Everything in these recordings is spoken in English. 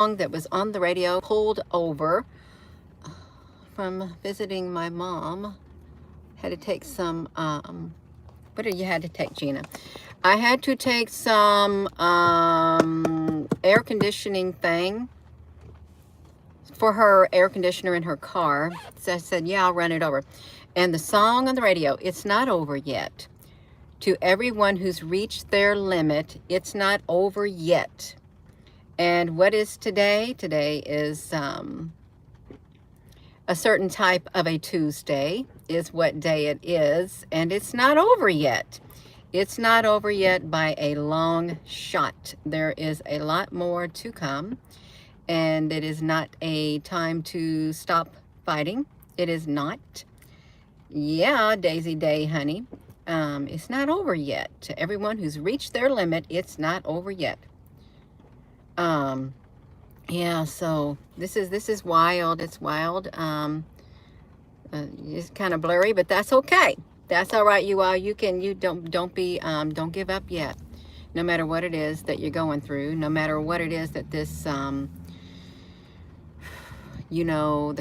song that was on the radio, pulled over from visiting my mom. Had to take some, what did you had to take, Gina? I had to take some air conditioning thing for her air conditioner in her car. So I said, yeah, I'll run it over. And the song on the radio, it's not over yet. To everyone who's reached their limit, it's not over yet. And what is today? Today is a certain type of a Tuesday is what day it is, and it's not over yet. It's not over yet by a long shot. There is a lot more to come, and it is not a time to stop fighting. It is not. Yeah, Daisy Day, honey. It's not over yet. To everyone who's reached their limit, it's not over yet. Yeah, so this is wild. It's wild. It's kind of blurry, but that's okay. That's all right, you all. You don't give up yet. No matter what it is that you're going through, no matter what it is that this the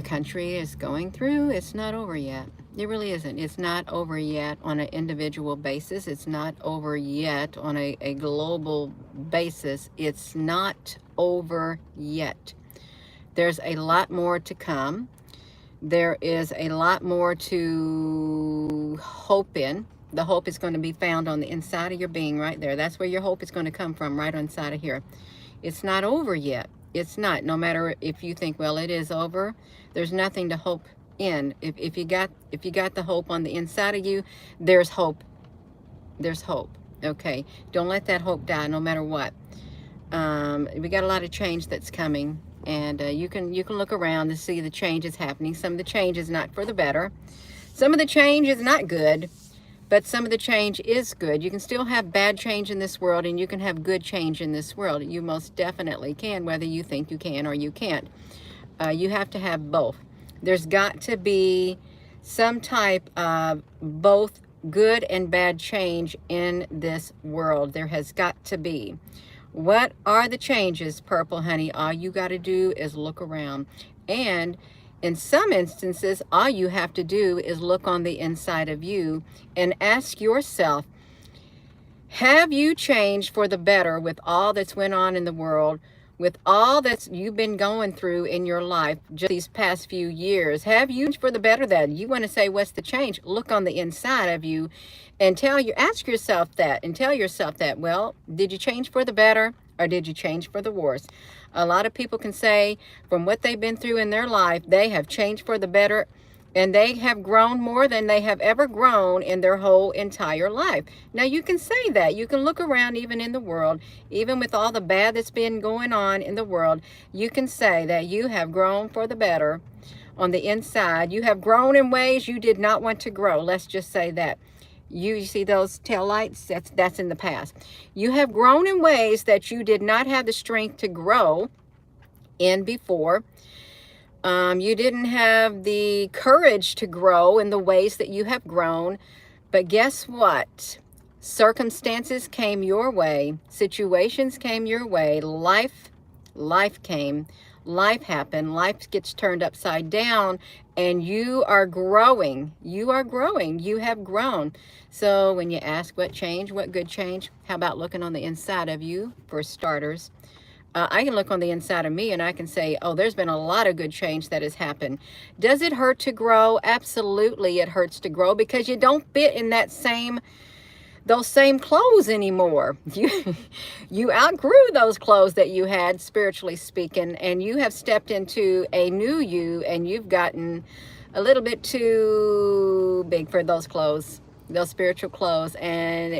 country is going through, it's not over yet. It really isn't. It's not over yet on an individual basis. It's not over yet on a global basis. It's not over yet. There's a lot more to come. There is a lot more to hope in. The hope is going to be found on the inside of your being right there. That's where your hope is going to come from, right on inside of here. It's not over yet. It's not. No matter if you think, well, it is over, there's nothing to hope in. If you got the hope on the inside of you, there's hope. There's hope. Okay. Don't let that hope die, no matter what. We got a lot of change that's coming, and you can look around to see the changes happening. Some of the change is not for the better. Some of the change is not good, but some of the change is good. You can still have bad change in this world, and you can have good change in this world. You most definitely can, whether you think you can or you can't. You have to have both. There's got to be some type of both good and bad change in this world. There has got to be. What are the changes, Purple Honey? All you got to do is look around. And in some instances, all you have to do is look on the inside of you and ask yourself, have you changed for the better with all that's went on in the world, with all that you've been going through in your life just these past few years? Have you changed for the better? That you want to say, what's the change? Look on the inside of you and ask yourself that and tell yourself that, well, did you change for the better or did you change for the worse? A lot of people can say from what they've been through in their life, they have changed for the better, and they have grown more than they have ever grown in their whole entire life. Now, you can say that. You can look around even in the world, even with all the bad that's been going on in the world, you can say that you have grown for the better on the inside. You have grown in ways you did not want to grow. Let's just say that. You see those tail lights? That's in the past. You have grown in ways that you did not have the strength to grow in before. You didn't have the courage to grow in the ways that you have grown. But guess what? Circumstances came your way. Situations came your way. Life came. Life happened. Life gets turned upside down, and you are growing. You are growing. You have grown. So when you ask what change, what good change, how about looking on the inside of you for starters? I can look on the inside of me and I can say, oh, there's been a lot of good change that has happened. Does it hurt to grow? Absolutely, it hurts to grow because you don't fit in those same clothes anymore. You outgrew those clothes that you had, spiritually speaking, and you have stepped into a new you, and you've gotten a little bit too big for those clothes, those spiritual clothes. And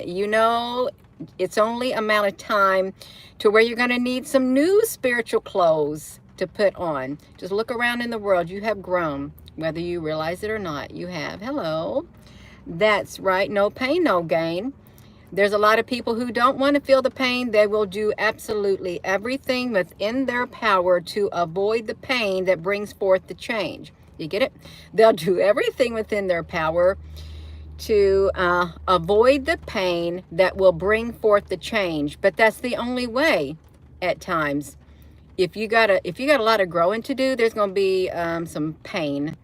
it's only a amount of time to where you're going to need some new spiritual clothes to put on. Just look around in the world. You have grown, whether you realize it or not. You have. Hello. That's right. No pain, no gain. There's a lot of people who don't want to feel the pain. They will do absolutely everything within their power to avoid the pain that brings forth the change. You get it? They'll do everything within their power to avoid the pain that will bring forth the change. But that's the only way at times if you got a lot of growing to do, there's going to be some pain.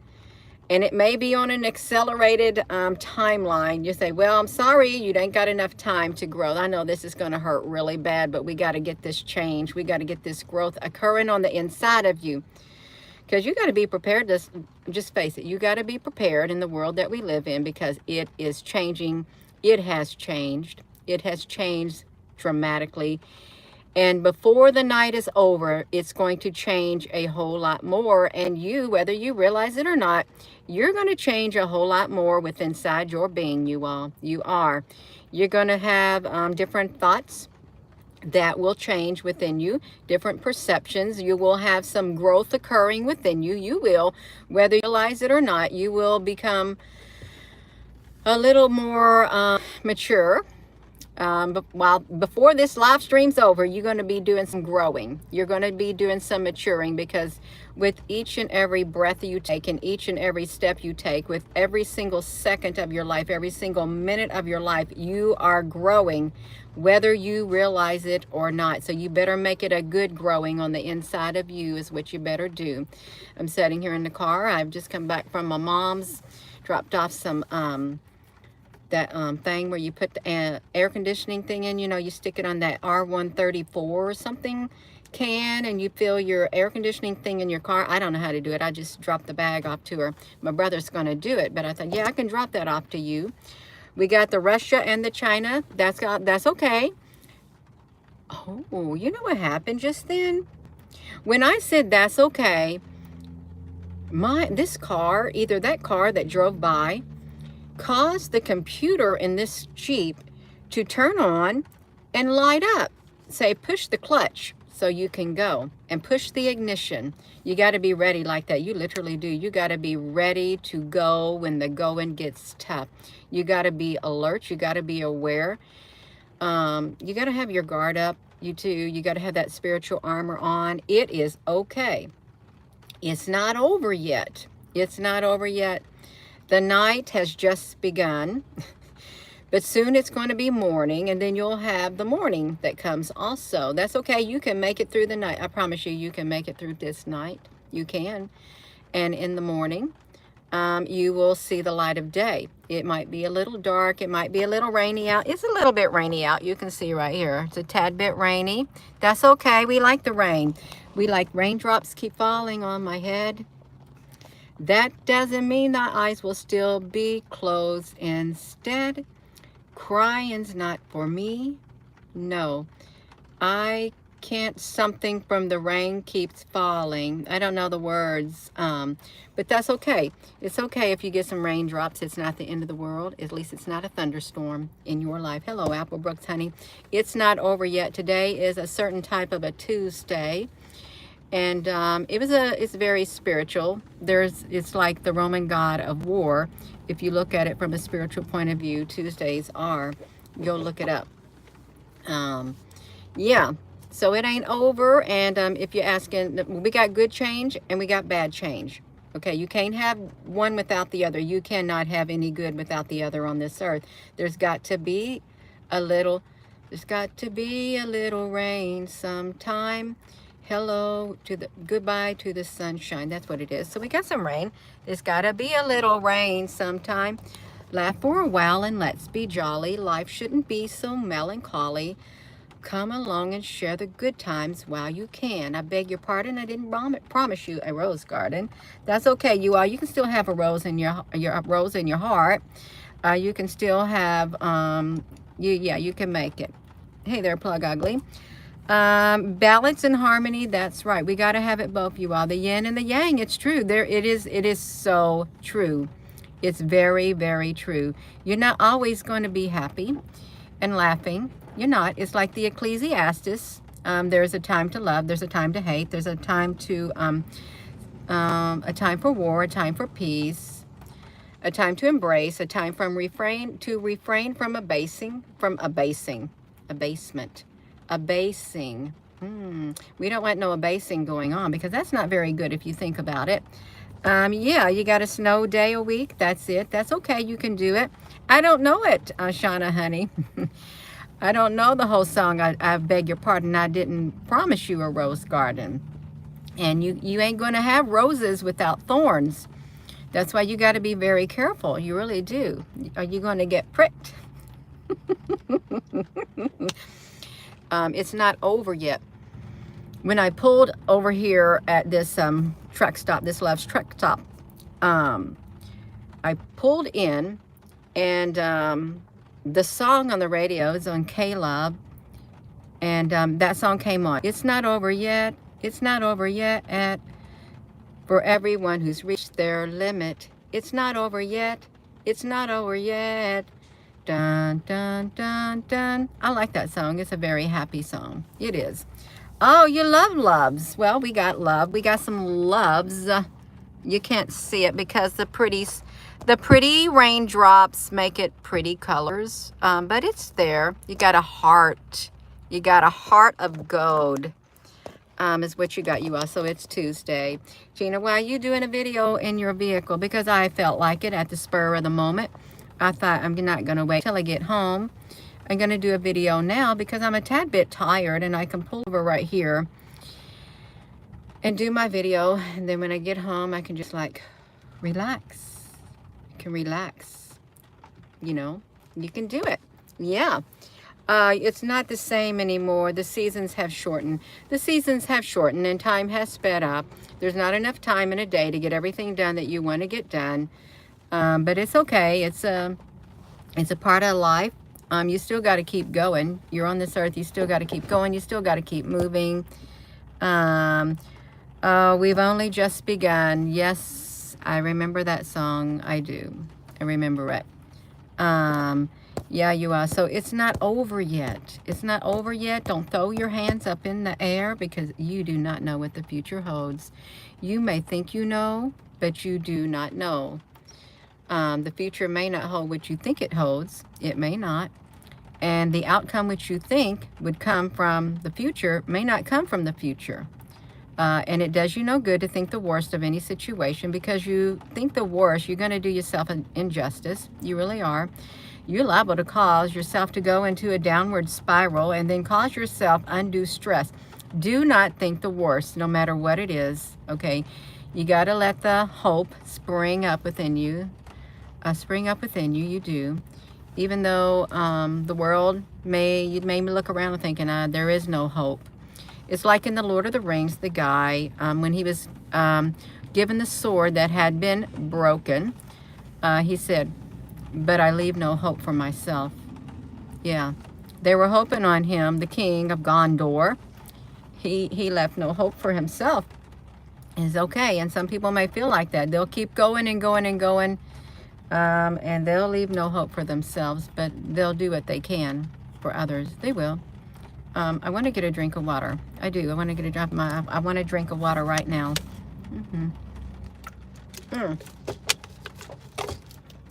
And it may be on an accelerated timeline. You say, well, I'm sorry, you ain't got enough time to grow. I know this is going to hurt really bad, but we got to get this change. We got to get this growth occurring on the inside of you. Because you got to be prepared to, just face it, you got to be prepared in the world that we live in, because it is changing. It has changed. It has changed dramatically. And before the night is over, it's going to change a whole lot more. And you, whether you realize it or not, you're going to change a whole lot more with inside your being, you all. You are. You're going to have different thoughts that will change within you, different perceptions. You will have some growth occurring within you. You will, whether you realize it or not, you will become a little more mature. Before this live stream's over, you're going to be doing some growing. You're going to be doing some maturing, because with each and every breath you take and each and every step you take, with every single second of your life, every single minute of your life, you are growing, whether you realize it or not. So you better make it a good growing on the inside of you is what you better do. I'm sitting here in the car. I've just come back from my mom's, dropped off some that thing where you put the air conditioning thing in, you know, you stick it on that R134 or something can, and you fill your air conditioning thing in your car. I don't know how to do it. I just dropped the bag off to her. My brother's going to do it, but I thought, yeah, I can drop that off to you. We got the Russia and the China. That's okay. Oh, you know what happened just then? When I said that's okay, this car, either that car that drove by, caused the computer in this Jeep to turn on and light up. Say, push the clutch so you can go, and push the ignition. You got to be ready like that. You literally do. You got to be ready to go when the going gets tough. You got to be alert. You got to be aware. You got to have your guard up. You too. You got to have that spiritual armor on. It is okay. It's not over yet. It's not over yet. The night has just begun, but soon it's going to be morning, and then you'll have the morning that comes also. That's okay. You can make it through the night. I promise you, you can make it through this night. You can. And in the morning, you will see the light of day. It might be a little dark. It might be a little rainy out. It's a little bit rainy out. You can see right here. It's a tad bit rainy. That's okay. We like the rain. We like raindrops keep falling on my head. That doesn't mean the eyes will still be closed. Instead, crying's not for me. No, I can't. Something from the rain keeps falling. I don't know the words, but that's okay. It's okay if you get some raindrops. It's not the end of the world. At least it's not a thunderstorm in your life. Hello, Apple Brooks, honey. It's not over yet. Today is a certain type of a Tuesday. And it's very spiritual. It's like the Roman god of war. If you look at it from a spiritual point of view, Tuesdays are. You'll look it up. Yeah. So it ain't over. And if you're asking, we got good change and we got bad change. Okay, you can't have one without the other. You cannot have any good without the other on this earth. There's got to be a little rain sometime. Hello to goodbye to the sunshine. That's what it is. So we got some rain. There's got to be a little rain sometime. Laugh for a while and let's be jolly. Life shouldn't be so melancholy. Come along and share the good times while you can. I beg your pardon. I didn't promise you a rose garden. That's okay, you all. You can still have a rose in your rose in your heart. You can still have you can make it. Hey there, Plug Ugly. Balance and harmony. That's right. We got to have it both, you all. The yin and the yang. It's true. It is so true. It's very, very true. You're not always going to be happy and laughing. You're not. It's like the Ecclesiastes. There's a time to love. There's a time to hate. There's a time to a time for war, a time for peace, a time to embrace, a time from refrain from abasement. Abasing. We don't want no abasing going on, because that's not very good if you think about it. Yeah, you got a snow day a week. That's it. That's okay. You can do it. I don't know it, Shauna, honey. I don't know the whole song. I beg your pardon. I didn't promise you a rose garden. And you ain't going to have roses without thorns. That's why you got to be very careful. You really do. Are you going to get pricked? It's not over yet. When I pulled over here at this truck stop, this Love's truck stop, I pulled in, and the song on the radio is on K-Love, and that song came on. It's not over yet. It's not over yet. For everyone who's reached their limit. It's not over yet. It's not over yet. Dun, dun, dun, dun. I like that song. It's a very happy song. It is. Oh, you love loves. Well, we got love. We got some loves. You can't see it because the pretty raindrops make it pretty colors. But it's there. You got a heart. You got a heart of gold. Is what you got, you all. So it's Tuesday. Gina, why are you doing a video in your vehicle? Because I felt like it at the spur of the moment. I thought I'm not going to wait till I get home. I'm going to do a video now because I'm a tad bit tired, and I can pull over right here and do my video. And then when I get home, I can just like relax. I can relax. You know, you can do it. Yeah. It's not the same anymore. The seasons have shortened. The seasons have shortened and time has sped up. There's not enough time in a day to get everything done that you want to get done. But it's okay. It's a part of life. You still got to keep going. You're on this earth. You still got to keep going. You still got to keep moving. We've only just begun. Yes, I remember that song. I do. I remember it. Yeah, you are. So it's not over yet. It's not over yet. Don't throw your hands up in the air because you do not know what the future holds. You may think you know, but you do not know. The future may not hold what you think it holds. It may not. And the outcome which you think would come from the future may not come from the future. And it does you no good to think the worst of any situation, because you think the worst, you're going to do yourself an injustice. You really are. You're liable to cause yourself to go into a downward spiral and then cause yourself undue stress. Do not think the worst, no matter what it is, okay? You got to let the hope spring up within you. You do. Even though the world you may look around and thinking, there is no hope. It's like in The Lord of the Rings, the guy, when he was given the sword that had been broken, he said, but I leave no hope for myself. Yeah, they were hoping on him, the king of Gondor. He left no hope for himself. It's okay, and some people may feel like that. They'll keep going and going and going, and they'll leave no hope for themselves, but they'll do what they can for others. They will. I want to get a drink of water. I do. I want to get a drink. I want a drink of water right now.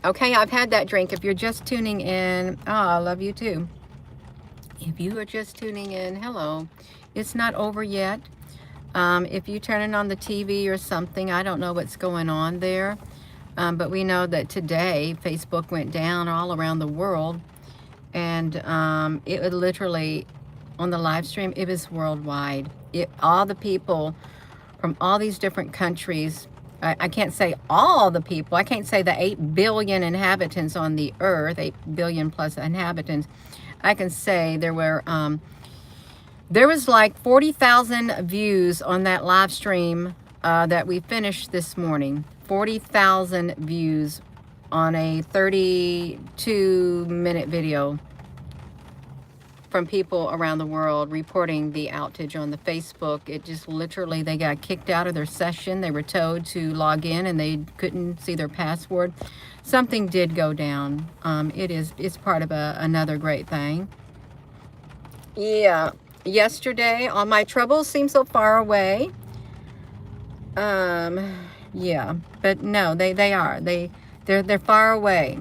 Okay, I've had that drink. If you're just tuning in, I love you too. If you are just tuning in, hello. It's not over yet. If you're turning on the TV or something, I don't know what's going on there. But we know that today, Facebook went down all around the world. And it would literally, on the live stream, it was worldwide. All the people from all these different countries, I can't say all the people, I can't say the 8 billion inhabitants on the earth, 8 billion plus inhabitants. I can say there was like 40,000 views on that live stream that we finished this morning. 40,000 views on a 32-minute video from people around the world reporting the outage on the Facebook. It just literally, they got kicked out of their session. They were told to log in and they couldn't see their password. Something did go down. It's part of another great thing. Yeah, yesterday, all my troubles seem so far away. Yeah, but no, they are. They're far away.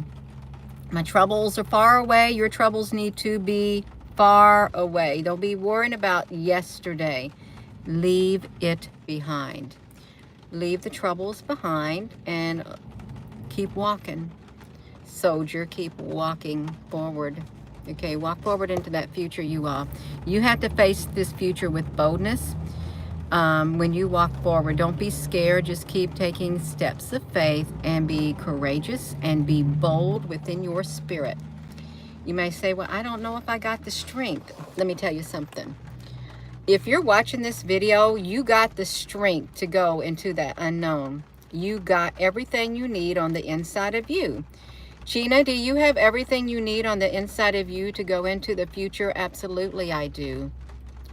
My troubles are far away. Your troubles need to be far away. Don't be worrying about yesterday. Leave it behind. Leave the troubles behind and keep walking. Soldier, keep walking forward. Okay, walk forward into that future, you all. You have to face this future with boldness. When you walk forward, don't be scared. Just keep taking steps of faith and be courageous and be bold within your spirit. You may say, well, I don't know if I got the strength. Let me tell you something. If you're watching this video, you got the strength to go into that unknown. You got everything you need on the inside of you. Gina, do you have everything you need on the inside of you to go into the future? Absolutely, I do.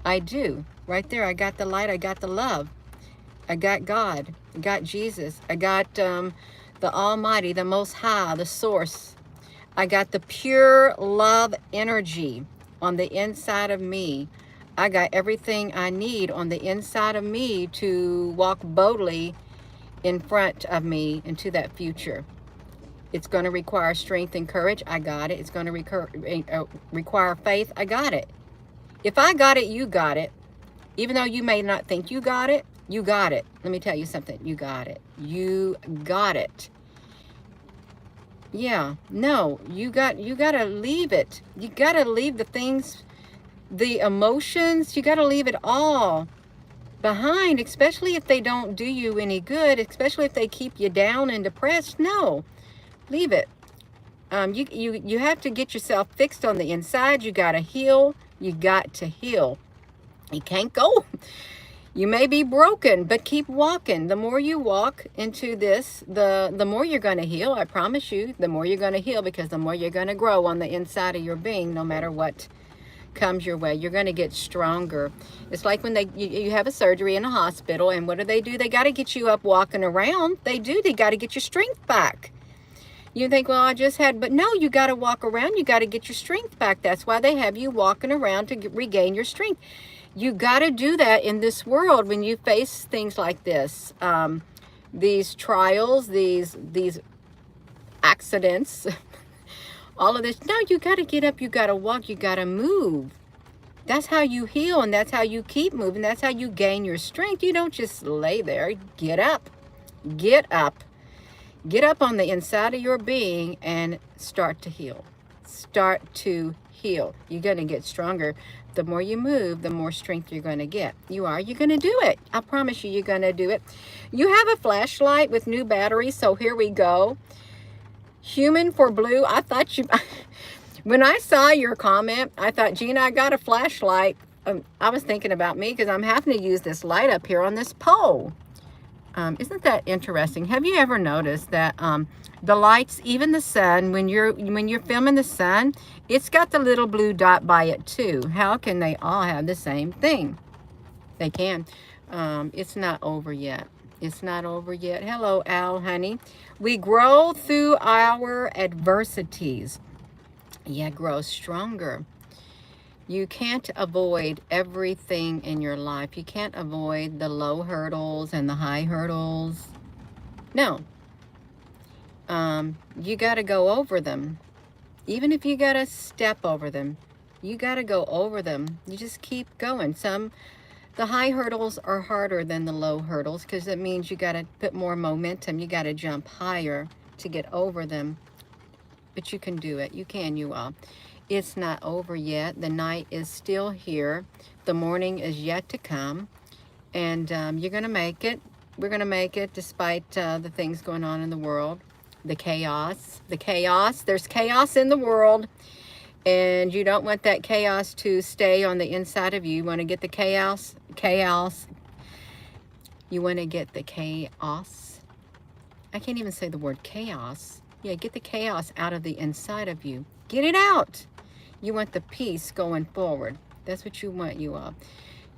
I do. Right there, I got the light, I got the love. I got God, I got Jesus. I got the Almighty, the Most High, the Source. I got the pure love energy on the inside of me. I got everything I need on the inside of me to walk boldly in front of me into that future. It's going to require strength and courage. I got it. It's going to require faith. I got it. If I got it, you got it. Even though you may not think you got it, you got it. Let me tell you something. You got it. You got it. Yeah. No, you got to leave it. You got to leave the things, the emotions. You got to leave it all behind, especially if they don't do you any good, especially if they keep you down and depressed. No. Leave it. You have to get yourself fixed on the inside. You got to heal. You got to heal. You can't go. You may be broken, but keep walking. The more you walk into this, the more you're going to heal. I promise you, the more you're going to heal, because the more you're going to grow on the inside of your being, no matter what comes your way. You're going to get stronger. It's like when you have a surgery in a hospital, and what do? They got to get you up walking around. They got to get your strength back. You think, well, I just had, but no, you got to walk around. You got to get your strength back. That's why they have you walking around to regain your strength. You got to do that in this world when you face things like this. These trials, these accidents, all of this. No, you got to get up. You got to walk. You got to move. That's how you heal, and that's how you keep moving. That's how you gain your strength. You don't just lay there. Get up. Get up. Get up on the inside of your being and start to heal. Start to heal. You're going to get stronger. The more you move, the more strength you're going to get. You're going to do it. I promise you, you're going to do it. You have a flashlight with new batteries, so here we go. Human for Blue. I thought you... When I saw your comment, I thought, Gina, I got a flashlight. I was thinking about me because I'm having to use this light up here on this pole. Isn't that interesting? Have you ever noticed that the lights, even the sun, when you're filming the sun, it's got the little blue dot by it too? How can they all have the same thing? They can. It's not over yet. It's not over yet. Hello, Al, honey. We grow through our adversities. Yeah, grow stronger. You can't avoid everything in your life. You can't avoid the low hurdles and the high hurdles. No. You got to go over them. Even if you got to step over them, you got to go over them. You just keep going. The high hurdles are harder than the low hurdles because it means you got to put more momentum. You got to jump higher to get over them. But you can do it. You can, you all. It's not over yet. The night is still here. The morning is yet to come. And you're going to make it. We're going to make it despite the things going on in the world. The chaos. The chaos. There's chaos in the world. And you don't want that chaos to stay on the inside of you. You want to get the chaos. You want to get the chaos. I can't even say the word chaos. Yeah, get the chaos out of the inside of you. Get it out. You want the peace going forward. That's what you want, you all.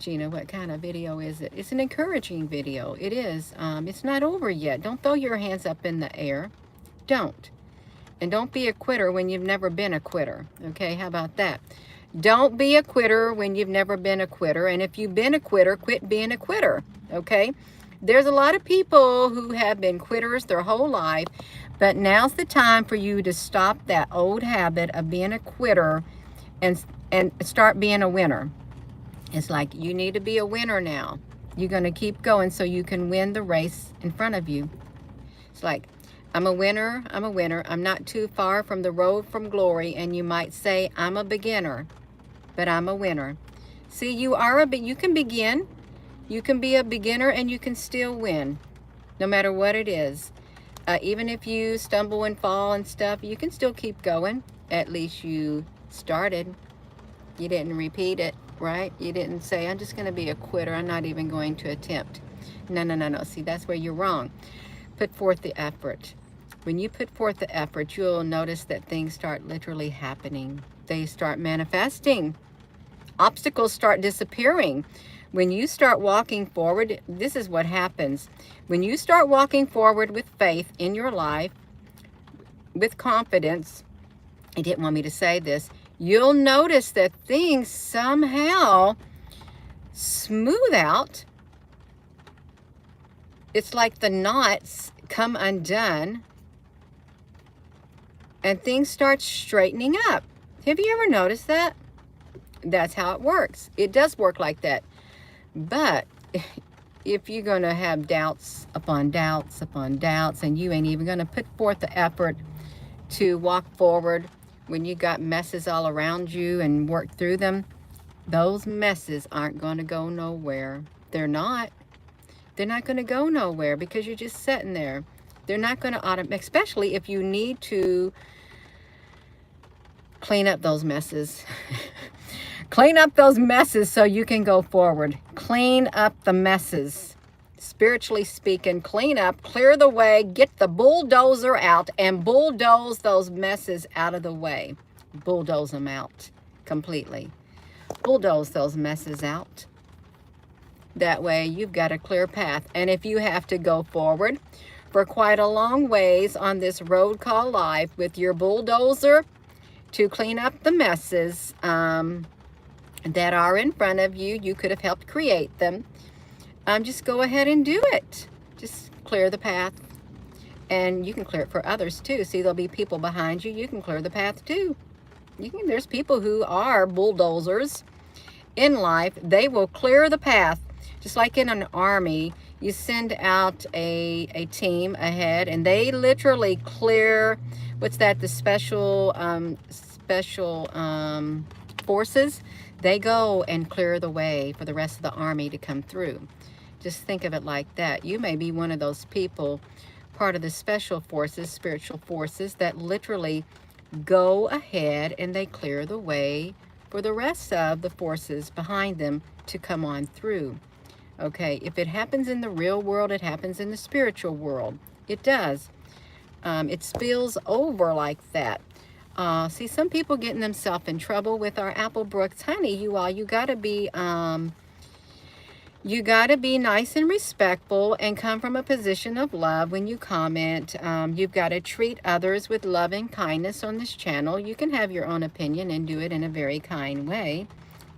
Gina, what kind of video is it? It's an encouraging video. It is. It's not over yet. Don't throw your hands up in the air. Don't. And don't be a quitter when you've never been a quitter. Okay, how about that? Don't be a quitter when you've never been a quitter. And if you've been a quitter, quit being a quitter. Okay? There's a lot of people who have been quitters their whole life. But now's the time for you to stop that old habit of being a quitter and start being a winner. It's like you need to be a winner now. You're going to keep going so you can win the race in front of you. It's like I'm a winner. I'm a winner. I'm not too far from the road from glory. And you might say, I'm a beginner, but I'm a winner. See, you can begin. You can be a beginner and you can still win, no matter what it is. Even if you stumble and fall and stuff, you can still keep going. At least you started. You didn't repeat it, right? You didn't say, I'm just going to be a quitter. I'm not even going to attempt. No, no, no, no. See, that's where you're wrong. Put forth the effort. When you put forth the effort, you'll notice that things start literally happening. They start manifesting. Obstacles start disappearing. When you start walking forward, this is what happens. When you start walking forward with faith in your life, with confidence, I didn't want me to say this, you'll notice that things somehow smooth out. It's like the knots come undone and things start straightening up. Have you ever noticed that? That's how it works. It does work like that. But if you're going to have doubts upon doubts upon doubts, and you ain't even going to put forth the effort to walk forward when you got messes all around you and work through them, those messes aren't going to go nowhere. They're not. They're not going to go nowhere because you're just sitting there. They're not going to especially if you need to clean up those messes. Clean up those messes so you can go forward. Clean up the messes. Spiritually speaking, clean up, clear the way, get the bulldozer out and bulldoze those messes out of the way. Bulldoze them out completely. Bulldoze those messes out. That way you've got a clear path. And if you have to go forward for quite a long ways on this road called life with your bulldozer to clean up the messes, that are in front of you, you could have helped create them. Just go ahead and do it. Just clear the path. And you can clear it for others too. See, there'll be people behind you. You can clear the path too. There's people who are bulldozers in life. They will clear the path. Just like in an army, you send out a team ahead and they literally clear, what's that, the special forces. They go and clear the way for the rest of the army to come through. Just think of it like that. You may be one of those people, part of the special forces, spiritual forces, that literally go ahead and they clear the way for the rest of the forces behind them to come on through. Okay, if it happens in the real world, it happens in the spiritual world. It does. It spills over like that. See, some people getting themselves in trouble with our Applebrooks honey. You gotta be nice and respectful and come from a position of love when you comment. You've got to treat others with love and kindness on this channel. You can have your own opinion and do it in a very kind way.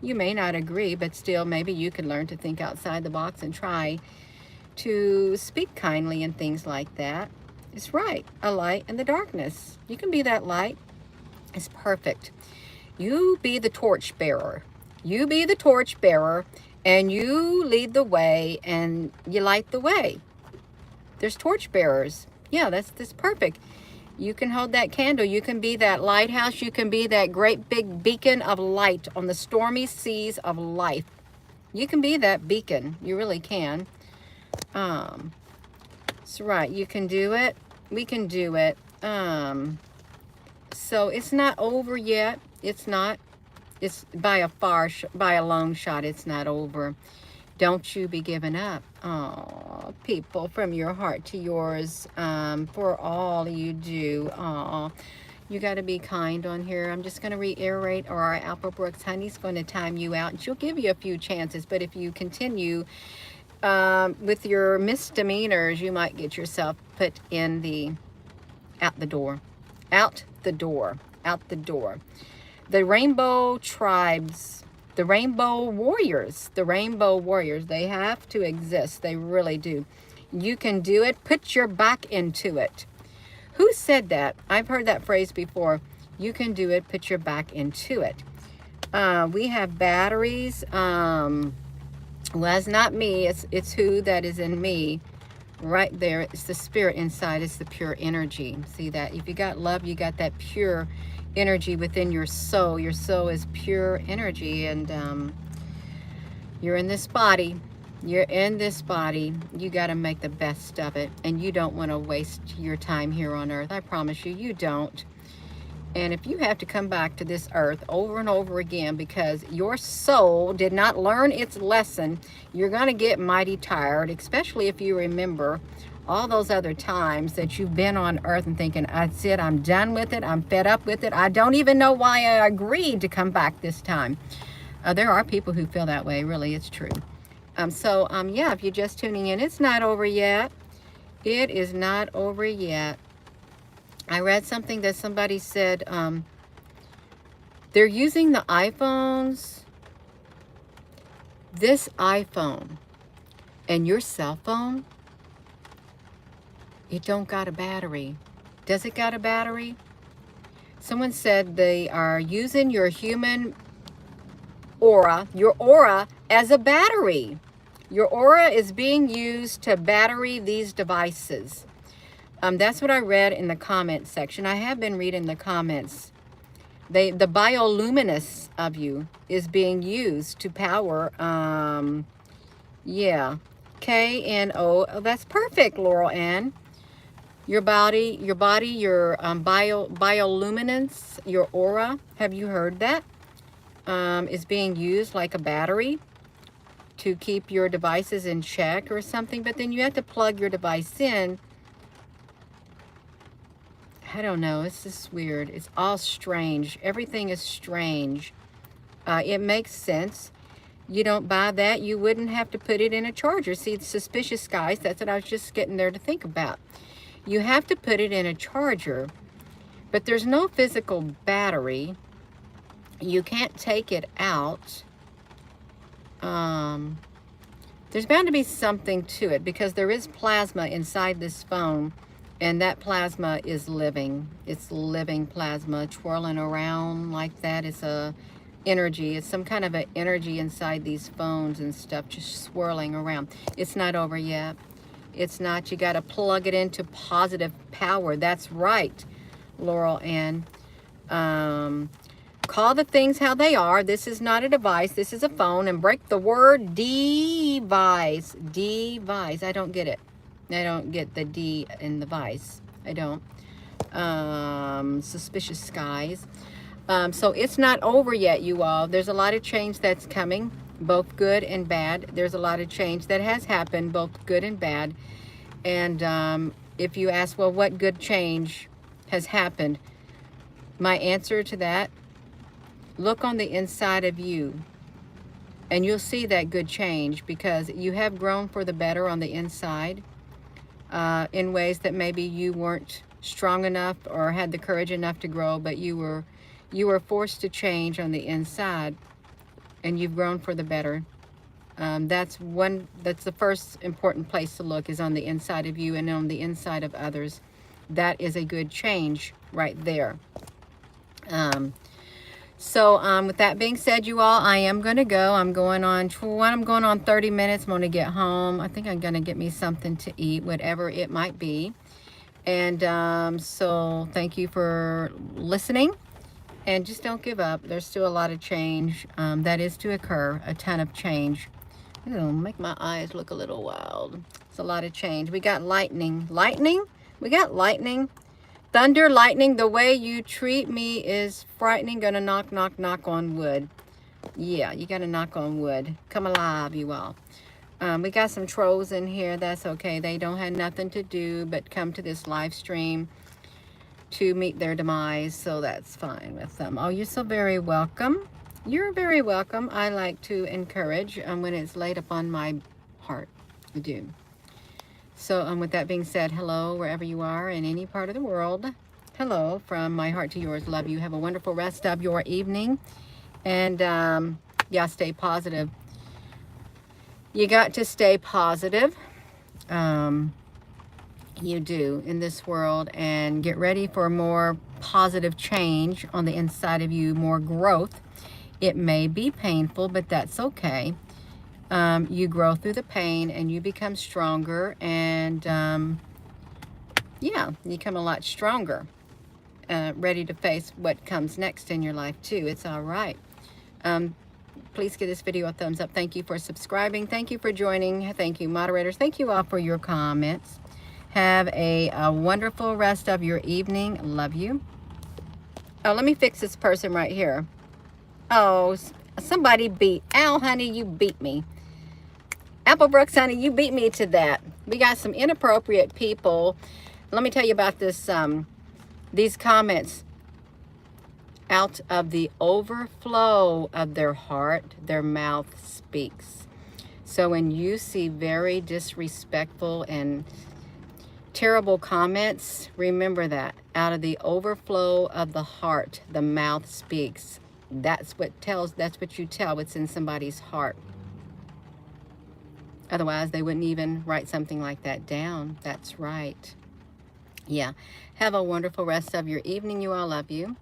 You may not agree, but still maybe you can learn to think outside the box and try to speak kindly and things like that. It's right. A light in the darkness. You can be that light. It's perfect. You be the torch bearer. You be the torch bearer and you lead the way and you light the way. There's torch bearers. Yeah, that's perfect. You can hold that candle. You can be that lighthouse. You can be that great big beacon of light on the stormy seas of life. You can be that beacon. You really can. That's right. You can do it. We can do it. So it's not over yet. It's not. It's by a long shot, it's not over. Don't you be giving up. Oh, people, from your heart to yours, for all you do. Oh, you got to be kind on here. I'm just going to reiterate, or our Applebrooks honey's going to time you out, and she'll give you a few chances. But if you continue with your misdemeanors, you might get yourself put in out the door. Out the door. Out the door. The rainbow tribes, the rainbow warriors, they have to exist. They really do. You can do it. Put your back into it. Who said that? I've heard that phrase before. You can do it. Put your back into it. We have batteries. Well, it's not me. It's who that is in me. right there. It's the spirit inside. It's the pure energy. See that? If you got love, you got that pure energy within your soul. Your soul is pure energy, and you're in this body. You're in this body. You got to make the best of it, and you don't want to waste your time here on earth. I promise you, you don't. And if you have to come back to this earth over and over again because your soul did not learn its lesson, you're going to get mighty tired, especially if you remember all those other times that you've been on earth and thinking, that's it, I'm done with it, I'm fed up with it, I don't even know why I agreed to come back this time. There are people who feel that way, really, it's true. Yeah, if you're just tuning in, it's not over yet. It is not over yet. I read something that somebody said they're using the iPhones, this iPhone and your cell phone, it don't got a battery. Does it got a battery? Someone said they are using your human aura, your aura, as a battery. Your aura is being used to battery these devices. That's what I read in the comment section. I have been reading the comments. The bioluminescence of you is being used to power, yeah, K-N-O. Oh, that's perfect, Laurel Ann. Your bioluminescence, your aura, have you heard that? Is being used like a battery to keep your devices in check or something, but then you have to plug your device in. I don't know, it's just weird. It's all strange. Everything is strange. It makes sense. You don't buy that, you wouldn't have to put it in a charger. See, the suspicious skies, that's what I was just getting there to think about. You have to put it in a charger, but there's no physical battery. You can't take it out. There's bound to be something to it because there is plasma inside this phone. And that plasma is living. It's living plasma twirling around like that. It's a energy. It's some kind of an energy inside these phones and stuff just swirling around. It's not over yet. It's not. You got to plug it into positive power. That's right, Laurel Ann. Call the things how they are. This is not a device. This is a phone. And break the word device. Device. I don't get it. I don't get the D in the vice. I don't. Suspicious skies. So it's not over yet, you all. There's a lot of change that's coming, both good and bad. There's a lot of change that has happened, both good and bad. And if you ask, well, what good change has happened? My answer to that, look on the inside of you. And you'll see that good change because you have grown for the better on the inside. In ways that maybe you weren't strong enough or had the courage enough to grow, but you were forced to change on the inside, and you've grown for the better. That's the first important place to look, is on the inside of you and on the inside of others. That is a good change right there. With that being said, you all, I am going to go. I'm going on 30 minutes. I'm going to get home. I think I'm going to get me something to eat, whatever it might be. And so thank you for listening. And just don't give up. There's still a lot of change that is to occur, a ton of change. It'll make my eyes look a little wild. It's a lot of change. We got lightning. Lightning? We got lightning. Thunder, lightning, the way you treat me is frightening. Gonna knock, knock, knock on wood. Yeah, you gotta knock on wood. Come alive, you all. We got some trolls in here. That's okay. They don't have nothing to do but come to this live stream to meet their demise, so that's fine with them. Oh, you're so very welcome. You're very welcome. I like to encourage when it's laid upon my heart. I do. So with that being said, hello wherever you are in any part of the world. Hello from my heart to yours. Love you. Have a wonderful rest of your evening. And yeah, stay positive. You got to stay positive. You do in this world, and get ready for more positive change on the inside of you, more growth. It may be painful, but that's okay. you grow through the pain and you become stronger, and yeah, you become a lot stronger, ready to face what comes next in your life too. It's all right. Please give this video a thumbs up. Thank you for subscribing. Thank you for joining. Thank you, moderators. Thank you all for your comments. Have a wonderful rest of your evening. Love you. Oh, let me fix this person right here. Oh, somebody beat. Al, honey, you beat me. Apple Brooks, honey, you beat me to that. We got some inappropriate people. Let me tell you about this. These comments. Out of the overflow of their heart, their mouth speaks. So when you see very disrespectful and terrible comments, remember that. Out of the overflow of the heart, the mouth speaks. That's what you tell what's in somebody's heart. Otherwise, they wouldn't even write something like that down. That's right. Yeah. Have a wonderful rest of your evening. You all, love you.